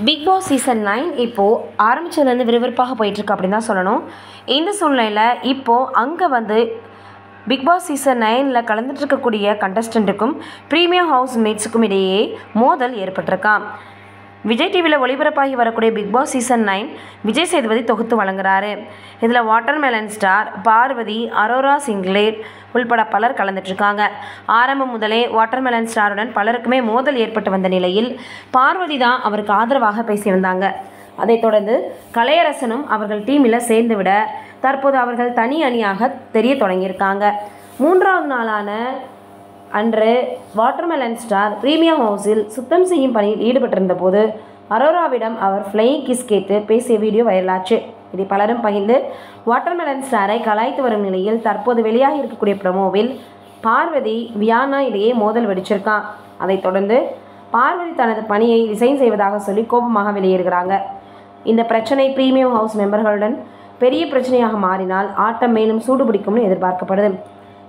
Big Boss season 9 இப்போது ஆரம்பித்ததுலேருந்து விறுவிறுப்பாக போயிட்டுருக்கு அப்படின்னு தான் சொல்லணும். இந்த சூழ்நிலையில் இப்போது அங்கே வந்து பிக் பாஸ் சீசன் 9ல் கலந்துட்டுருக்கக்கூடிய கண்டஸ்டண்ட்டுக்கும் ப்ரீமியம் ஹவுஸ் மேட்ஸுக்கும் இடையே மோதல் ஏற்பட்டிருக்கான். விஜய் டிவியில் ஒளிபரப்பாகி வரக்கூடிய Bigg Boss season 9 Vijay Sethupathi தொகுத்து வழங்குறாரு. இதில் watermelon star Parvathi, Aurora Sinclair உள்பட பலர் கலந்துட்டுருக்காங்க. ஆரம்பம் முதலே வாட்டர்மெலன் ஸ்டாருடன் பலருக்குமே மோதல் ஏற்பட்டு வந்த நிலையில் பார்வதி தான் அவருக்கு ஆதரவாக பேசி வந்தாங்க. அதைத் தொடர்ந்து கலையரசனும் அவர்கள் டீமில் சேர்ந்து விட தற்போது அவர்கள் தனி அணியாக தெரிய தொடங்கியிருக்காங்க. 3வது நாளான அன்று வாட்டர்மெலன் ஸ்டார் ப்ரீமியம் ஹவுஸில் சுத்தம் செய்யும் பணியில் ஈடுபட்டிருந்த போது அரோராவிடம் அவர் ஃப்ளையிங் கிஸ் கேட்டு பேசிய வீடியோ வைரலாச்சு. இதை பலரும் பகிர்ந்து வாட்டர்மெலன் ஸ்டாரை கலாய்த்து வரும் நிலையில் தற்போது வெளியாகி இருக்கக்கூடிய ப்ரமோவில் பார்வதி, வியானா இடையே மோதல் வெடிச்சிருக்கான். அதைத் தொடர்ந்து பார்வதி தனது பணியை ரிசைன் செய்வதாக சொல்லி கோபமாக வெளியேறுகிறாங்க. இந்த பிரச்சனை ப்ரீமியம் ஹவுஸ் மெம்பர்களுடன் பெரிய பிரச்சனையாக மாறினால் ஆட்டம் மேலும் சூடுபிடிக்கும்னு எதிர்பார்க்கப்படுது.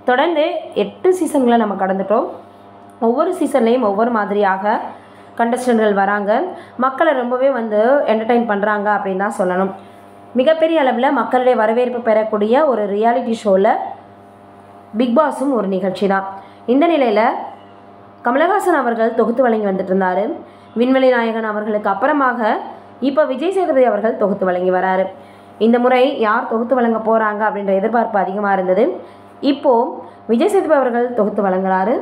தொடர்ந்து 8 சீசன்களை நம்ம கடந்துட்டோம். ஒவ்வொரு சீசன்லேயும் ஒவ்வொரு மாதிரியாக கண்டஸ்டன்ட்கள் வராங்க. மக்களை ரொம்பவே என்டர்டெயின் பண்ணுறாங்க அப்படின்னு தான் சொல்லணும். மிகப்பெரிய அளவில் மக்களுடைய வரவேற்பு பெறக்கூடிய ஒரு ரியாலிட்டி ஷோவில் பிக் பாஸும் ஒரு நிகழ்ச்சி தான். இந்த நிலையில் கமலஹாசன் அவர்கள் தொகுத்து வழங்கி வந்துட்டு இருந்தார். விண்வெளி நாயகன் அவர்களுக்கு அப்புறமாக இப்போ விஜய் சேதுபதி அவர்கள் தொகுத்து வழங்கி வராரு. இந்த முறை யார் தொகுத்து வழங்க போகிறாங்க அப்படின்ற எதிர்பார்ப்பு அதிகமாக இருந்தது. இப்போது விஜய் சேதுபதி அவர்கள் தொகுத்து வழங்குறாரு.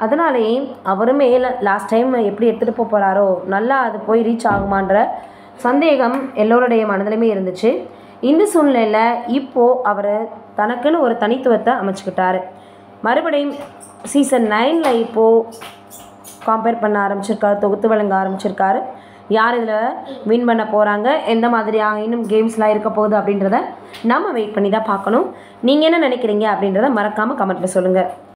அதனாலேயே அவருமே லாஸ்ட் டைம் எப்படி எடுத்துகிட்டு போகிறாரோ நல்லா அது போய் ரீச் ஆகுமான்ற சந்தேகம் எல்லோருடைய மனதிலுமே இருந்துச்சு. இந்த சூழ்நிலையில் இப்போது அவர் தனக்குன்னு ஒரு தனித்துவத்தை அமைச்சுக்கிட்டார். மறுபடியும் சீசன் 9ல் இப்போது கம்பேர் பண்ண ஆரம்பிச்சிருக்காரு, தொகுத்து வழங்க ஆரம்பிச்சிருக்காரு. யார் இதில் வின் பண்ண போகிறாங்க, எந்த மாதிரியாக இன்னும் கேம்ஸ்லாம் இருக்க போகுது அப்படின்றத நம்ம வெயிட் பண்ணி தான் பார்க்கணும். நீங்கள் என்ன நினைக்கிறீங்க அப்படின்றத மறக்காமல் கமெண்ட்டில் சொல்லுங்கள்.